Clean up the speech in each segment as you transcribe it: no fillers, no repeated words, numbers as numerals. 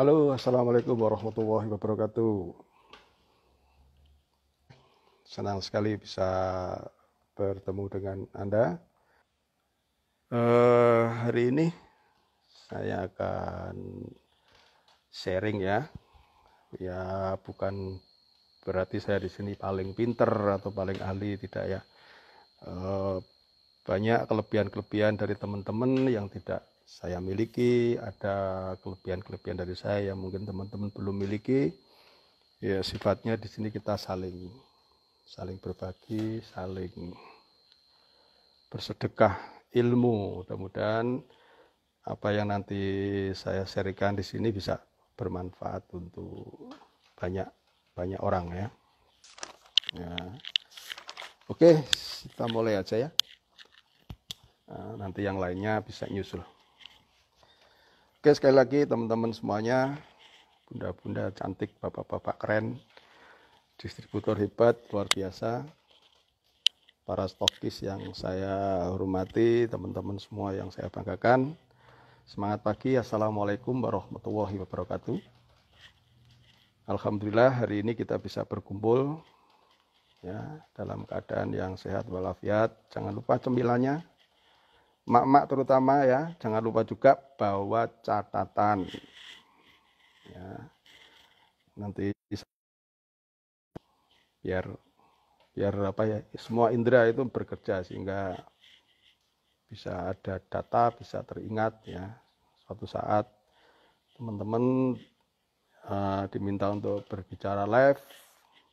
Halo, assalamualaikum warahmatullahi wabarakatuh. Senang sekali bisa bertemu dengan Anda. Hari ini saya akan sharing ya. Ya, bukan berarti saya di sini paling pinter atau paling ahli, tidak ya. Eh, Banyak kelebihan-kelebihan dari teman-teman yang tidak saya miliki, ada kelebihan-kelebihan dari saya yang mungkin teman-teman belum miliki. Ya, sifatnya di sini kita saling berbagi, saling bersedekah ilmu. Mudah-mudahan apa yang nanti saya sharingkan di sini bisa bermanfaat untuk banyak banyak orang ya. Ya. Oke, kita mulai aja ya. Nanti yang lainnya bisa nyusul. Oke, sekali lagi teman-teman semuanya, bunda-bunda cantik, bapak-bapak keren, distributor hebat, luar biasa, para stokis yang saya hormati, teman-teman semua yang saya banggakan. Semangat pagi, assalamualaikum warahmatullahi wabarakatuh. Alhamdulillah hari ini kita bisa berkumpul ya dalam keadaan yang sehat walafiat. Jangan lupa cemilannya, mak-mak terutama ya, jangan lupa juga bawa catatan ya. Nanti biar biar apa ya, semua indera itu bekerja sehingga bisa ada data, bisa teringat ya. Suatu saat teman-teman diminta untuk berbicara live,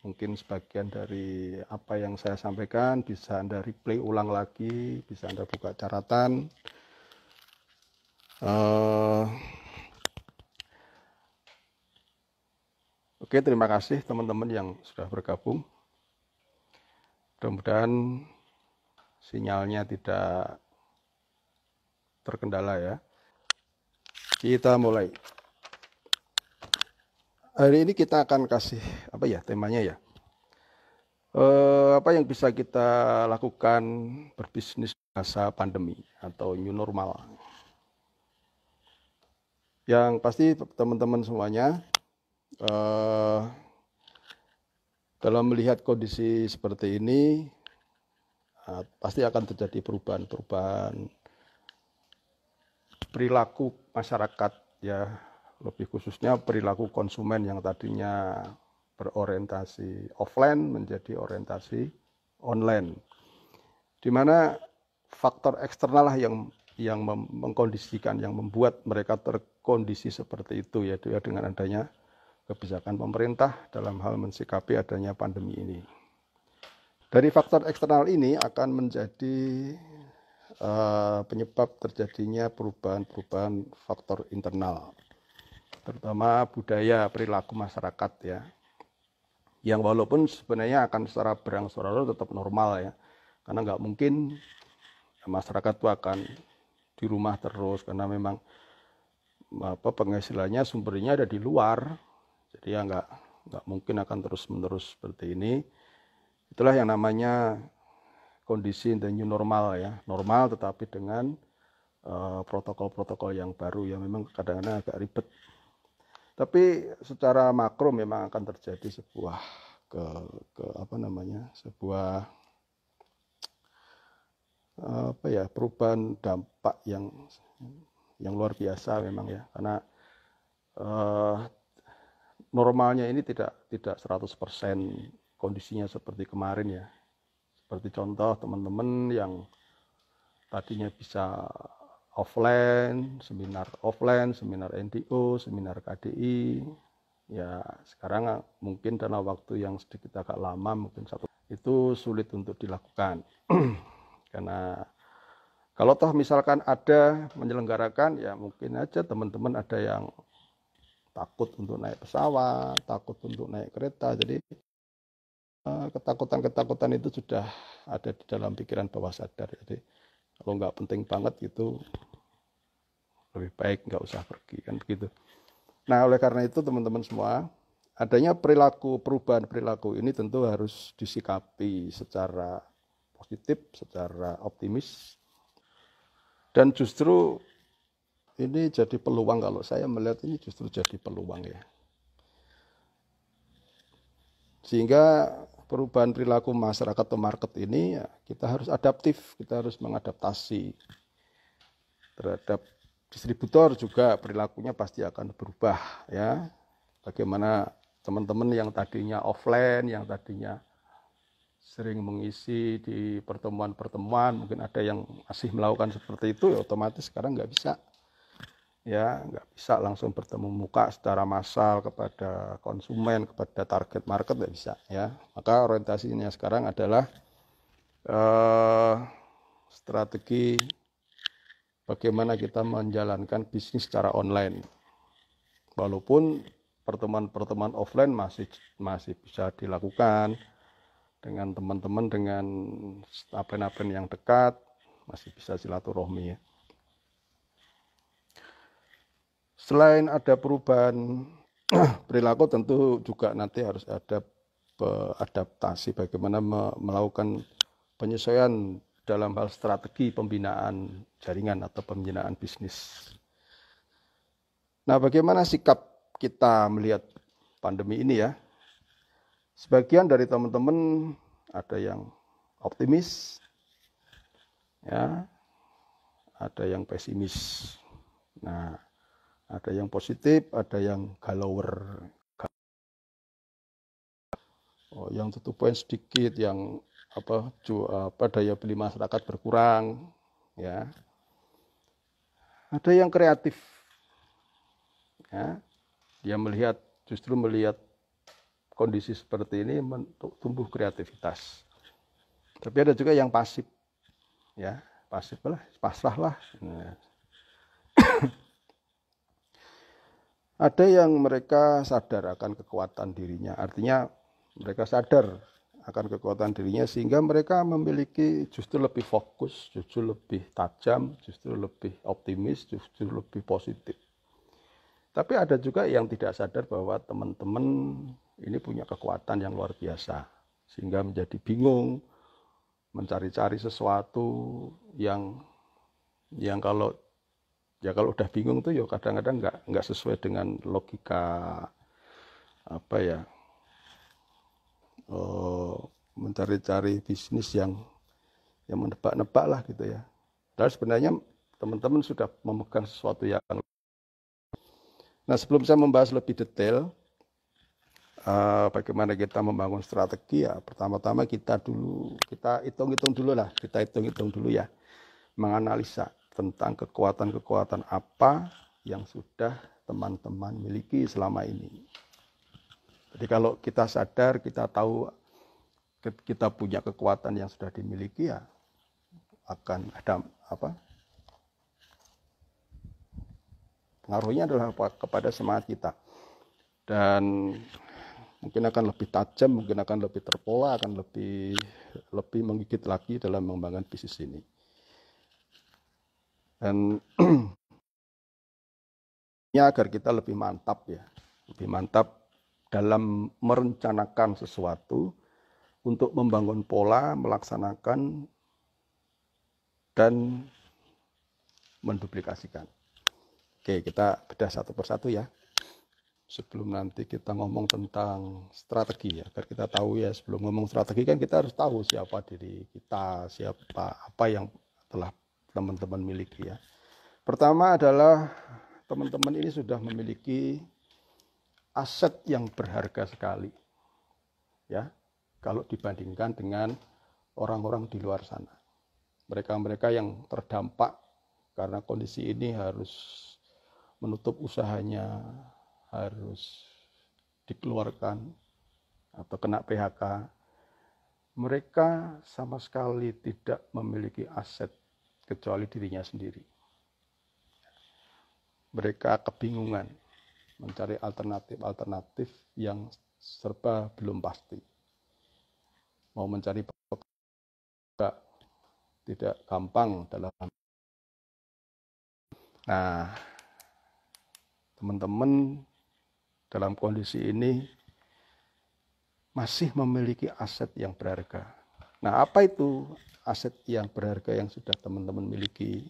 mungkin sebagian dari apa yang saya sampaikan bisa Anda replay ulang lagi, bisa Anda buka catatan. Oke, terima kasih teman-teman yang sudah bergabung. Mudah-mudahan sinyalnya tidak terkendala ya. Kita mulai. Hari ini kita akan kasih apa ya temanya ya. Apa yang bisa kita lakukan berbisnis masa pandemi atau new normal. Yang pasti teman-teman semuanya dalam melihat kondisi seperti ini pasti akan terjadi perubahan-perubahan perilaku masyarakat ya, lebih khususnya perilaku konsumen yang tadinya berorientasi offline menjadi orientasi online, di mana faktor eksternal lah yang mengkondisikan, yang membuat mereka terkondisi seperti itu ya dengan adanya kebijakan pemerintah dalam hal mensikapi adanya pandemi ini. Dari faktor eksternal ini akan menjadi penyebab terjadinya perubahan-perubahan faktor internal, terutama budaya perilaku masyarakat ya, yang walaupun sebenarnya akan secara berangsur-angsur tetap normal ya, karena nggak mungkin masyarakat itu akan di rumah terus, karena memang penghasilannya sumbernya ada di luar, jadi ya nggak mungkin akan terus-menerus seperti ini. Itulah yang namanya kondisi the new normal ya, normal tetapi dengan protokol-protokol yang baru yang memang kadang-kadang agak ribet. Tapi secara makro memang akan terjadi sebuah sebuah perubahan dampak yang luar biasa memang ya, karena normalnya ini tidak 100% kondisinya seperti kemarin ya. Seperti contoh teman-teman yang tadinya bisa offline, seminar NDO, seminar KDI, ya sekarang mungkin dalam waktu yang sedikit agak lama, mungkin itu sulit untuk dilakukan. Karena kalau toh misalkan ada menyelenggarakan, ya mungkin aja teman-teman ada yang takut untuk naik pesawat, takut untuk naik kereta, jadi ketakutan-ketakutan itu sudah ada di dalam pikiran bawah sadar. Jadi kalau nggak penting banget gitu, lebih baik nggak usah pergi, kan begitu. Nah, oleh karena itu teman-teman semua, adanya perubahan perilaku ini tentu harus disikapi secara positif, secara optimis. Dan justru ini jadi peluang, kalau saya melihat ini justru jadi peluang ya. Sehingga perubahan perilaku masyarakat atau market ini ya, kita harus adaptif, kita harus mengadaptasi terhadap distributor juga, perilakunya pasti akan berubah ya. Bagaimana teman-teman yang tadinya offline, yang tadinya sering mengisi di pertemuan-pertemuan, mungkin ada yang masih melakukan seperti itu, ya otomatis sekarang nggak bisa ya, nggak bisa langsung bertemu muka secara massal kepada konsumen, kepada target market, nggak bisa ya. Maka orientasinya sekarang adalah strategi bagaimana kita menjalankan bisnis secara online, walaupun pertemuan-pertemuan offline masih bisa dilakukan dengan teman-teman, dengan apen-apen yang dekat, masih bisa silaturahmi ya. Selain ada perubahan perilaku, tentu juga nanti harus ada adaptasi bagaimana melakukan penyesuaian dalam hal strategi pembinaan jaringan atau pembinaan bisnis. Nah, bagaimana sikap kita melihat pandemi ini ya? Sebagian dari teman-teman ada yang optimis, ya, ada yang pesimis. Nah, ada yang positif, ada yang galauer. Oh, yang tutup poin sedikit, yang daya beli masyarakat berkurang, ya. Ada yang kreatif, ya. Dia justru melihat kondisi seperti ini tumbuh kreativitas. Tapi ada juga yang pasif, ya, pasif lah, pasrah lah. Nah. Ada yang mereka sadar akan kekuatan dirinya, artinya mereka sadar akan kekuatan dirinya sehingga mereka memiliki justru lebih fokus, justru lebih tajam, justru lebih optimis, justru lebih positif. Tapi ada juga yang tidak sadar bahwa teman-teman ini punya kekuatan yang luar biasa, sehingga menjadi bingung, mencari-cari sesuatu yang kalau udah bingung tuh ya kadang-kadang nggak sesuai dengan logika mencari-cari bisnis yang menebak-nebak lah gitu ya. Dan sebenarnya teman-teman sudah memegang sesuatu yang. Nah, sebelum saya membahas lebih detail bagaimana kita membangun strategi ya, pertama-tama kita hitung-hitung dulu ya, menganalisa tentang kekuatan-kekuatan apa yang sudah teman-teman miliki selama ini. Jadi kalau kita sadar, kita tahu kita punya kekuatan yang sudah dimiliki ya, akan ada pengaruhnya adalah kepada semangat kita, dan mungkin akan lebih tajam, mungkin akan lebih terpola, akan lebih menggigit lagi dalam mengembangkan bisnis ini. Dan agar kita lebih mantap ya, lebih mantap dalam merencanakan sesuatu untuk membangun pola, melaksanakan dan menduplikasikan. Oke, kita bedah satu persatu ya. Sebelum nanti kita ngomong tentang strategi ya, agar kita tahu ya, sebelum ngomong strategi kan kita harus tahu siapa diri kita, apa yang telah teman-teman miliki ya. Pertama adalah teman-teman ini sudah memiliki aset yang berharga sekali ya, kalau dibandingkan dengan orang-orang di luar sana. Mereka-mereka yang terdampak karena kondisi ini harus menutup usahanya, harus dikeluarkan atau kena PHK, mereka sama sekali tidak memiliki aset kecuali dirinya sendiri. Mereka kebingungan mencari alternatif yang serba belum pasti. Mau mencari pekerjaan tidak gampang dalam. Nah, teman-teman dalam kondisi ini masih memiliki aset yang berharga. Nah, apa itu aset yang berharga yang sudah teman-teman miliki?